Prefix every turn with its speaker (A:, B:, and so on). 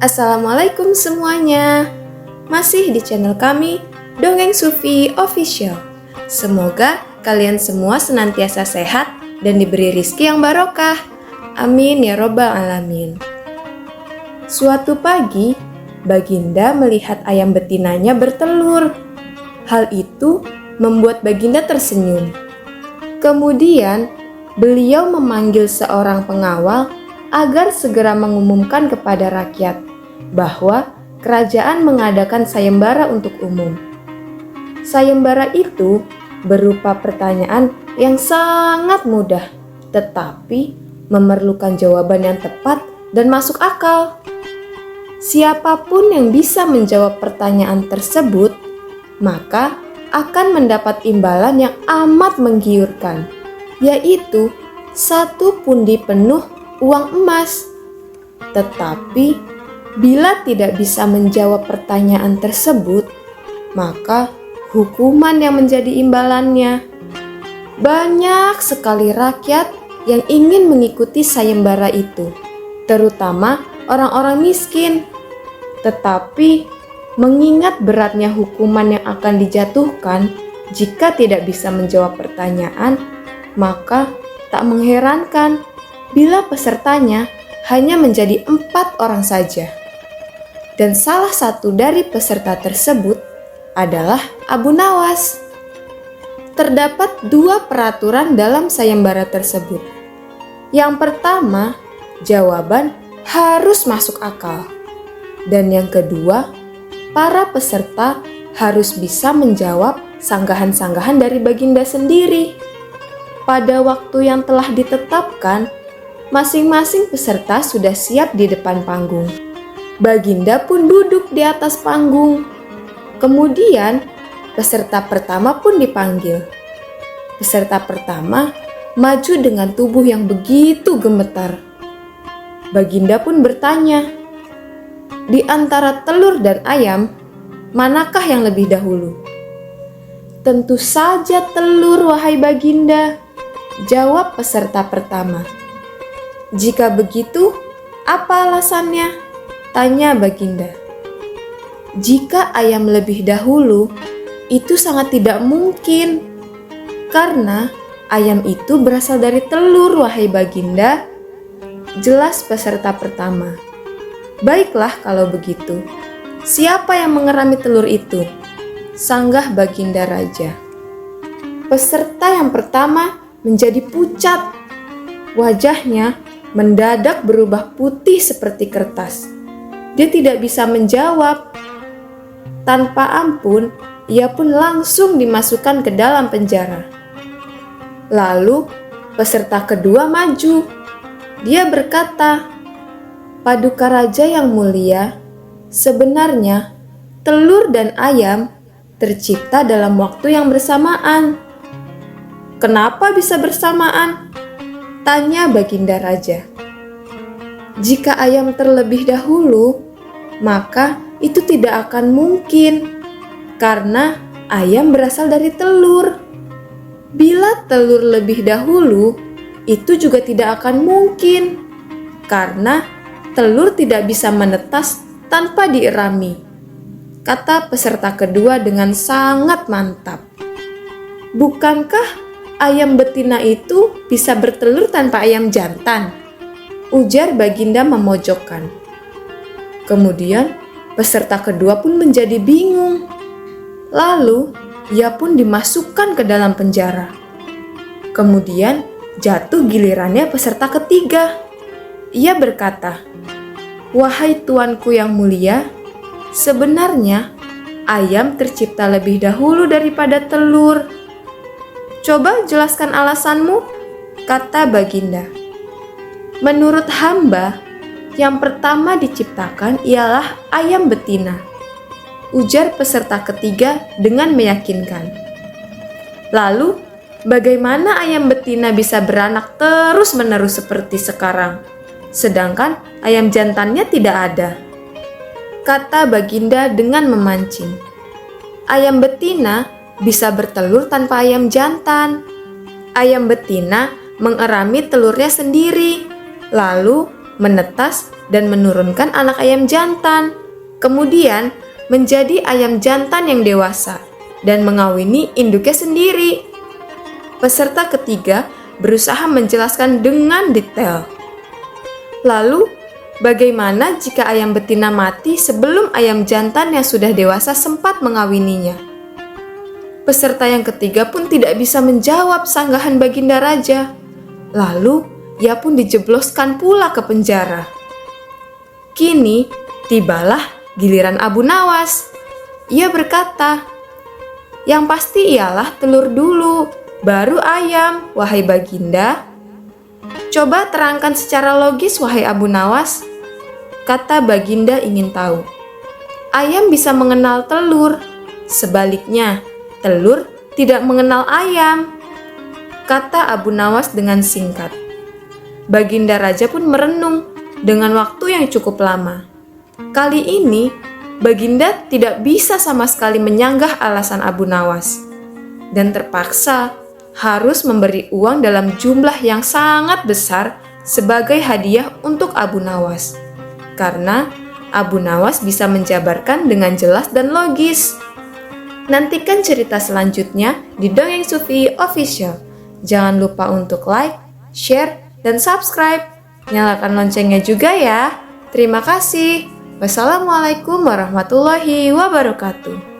A: Assalamualaikum semuanya. Masih di channel kami, Dongeng Sufi Official. Semoga kalian semua senantiasa sehat dan diberi rizki yang barokah. Amin ya robbal alamin. Suatu pagi, Baginda melihat ayam betinanya bertelur. Hal itu membuat Baginda tersenyum. Kemudian, beliau memanggil seorang pengawal agar segera mengumumkan kepada rakyat bahwa kerajaan mengadakan sayembara untuk umum. Sayembara itu berupa pertanyaan yang sangat mudah, tetapi memerlukan jawaban yang tepat dan masuk akal. Siapapun yang bisa menjawab pertanyaan tersebut, maka akan mendapat imbalan yang amat menggiurkan, yaitu 1 pundi penuh uang emas. Tetapi bila tidak bisa menjawab pertanyaan tersebut, maka hukuman yang menjadi imbalannya. Banyak sekali rakyat yang ingin mengikuti sayembara itu, terutama orang-orang miskin. Tetapi mengingat beratnya hukuman yang akan dijatuhkan jika tidak bisa menjawab pertanyaan, maka tak mengherankan bila pesertanya hanya menjadi 4 orang saja. Dan salah satu dari peserta tersebut adalah Abu Nawas. Terdapat 2 peraturan dalam sayembara tersebut. Yang pertama, jawaban harus masuk akal. Dan yang kedua, para peserta harus bisa menjawab sanggahan-sanggahan dari Baginda sendiri. Pada waktu yang telah ditetapkan, masing-masing peserta sudah siap di depan panggung. Baginda pun duduk di atas panggung. Kemudian, peserta pertama pun dipanggil. Peserta pertama maju dengan tubuh yang begitu gemetar. Baginda pun bertanya, "Di antara telur dan ayam, manakah yang lebih dahulu?" "Tentu saja telur, wahai Baginda," jawab peserta pertama. "Jika begitu, apa alasannya?" tanya Baginda. "Jika ayam lebih dahulu, itu sangat tidak mungkin, karena ayam itu berasal dari telur, wahai Baginda," jelas peserta pertama. "Baiklah kalau begitu. Siapa yang mengerami telur itu?" sanggah Baginda Raja. Peserta yang pertama menjadi pucat. Wajahnya mendadak berubah putih seperti kertas. Dia tidak bisa menjawab. Tanpa ampun, ia pun langsung dimasukkan ke dalam penjara. Lalu, peserta kedua maju. Dia berkata, "Paduka Raja yang mulia, sebenarnya telur dan ayam tercipta dalam waktu yang bersamaan." "Kenapa bisa bersamaan?" tanya Baginda Raja. "Jika ayam terlebih dahulu, maka itu tidak akan mungkin, karena ayam berasal dari telur. Bila telur lebih dahulu, itu juga tidak akan mungkin, karena telur tidak bisa menetas tanpa dierami," kata peserta kedua dengan sangat mantap. "Bukankah ayam betina itu bisa bertelur tanpa ayam jantan?" ujar Baginda memojokkan. Kemudian peserta kedua pun menjadi bingung. Lalu ia pun dimasukkan ke dalam penjara. Kemudian jatuh gilirannya peserta ketiga. Ia berkata, "Wahai tuanku yang mulia, sebenarnya ayam tercipta lebih dahulu daripada telur." "Coba jelaskan alasanmu," kata Baginda. "Menurut hamba, yang pertama diciptakan ialah ayam betina," ujar peserta ketiga dengan meyakinkan. "Lalu, bagaimana ayam betina bisa beranak terus-menerus seperti sekarang, sedangkan ayam jantannya tidak ada?" kata Baginda dengan memancing. "Ayam betina bisa bertelur tanpa ayam jantan. Ayam betina mengerami telurnya sendiri, lalu menetas, dan menurunkan anak ayam jantan. Kemudian menjadi ayam jantan yang dewasa dan mengawini induknya sendiri. Peserta ketiga berusaha menjelaskan dengan detail. Lalu, bagaimana jika ayam betina mati sebelum ayam jantan yang sudah dewasa sempat mengawininya? Peserta yang ketiga pun tidak bisa menjawab sanggahan Baginda Raja. Lalu, ia pun dijebloskan pula ke penjara. Kini, tibalah giliran Abu Nawas. Ia berkata, "Yang pasti ialah telur dulu, baru ayam, wahai Baginda." "Coba terangkan secara logis, wahai Abu Nawas," kata Baginda ingin tahu. "Ayam bisa mengenal telur, sebaliknya telur tidak mengenal ayam," kata Abu Nawas dengan singkat. Baginda Raja pun merenung dengan waktu yang cukup lama. Kali ini, Baginda tidak bisa sama sekali menyanggah alasan Abu Nawas dan terpaksa harus memberi uang dalam jumlah yang sangat besar sebagai hadiah untuk Abu Nawas, karena Abu Nawas bisa menjabarkan dengan jelas dan logis. Nantikan cerita selanjutnya di Dongeng Sufi Official. Jangan lupa untuk like, share, dan subscribe. Nyalakan loncengnya juga ya. Terima kasih. Wassalamualaikum warahmatullahi wabarakatuh.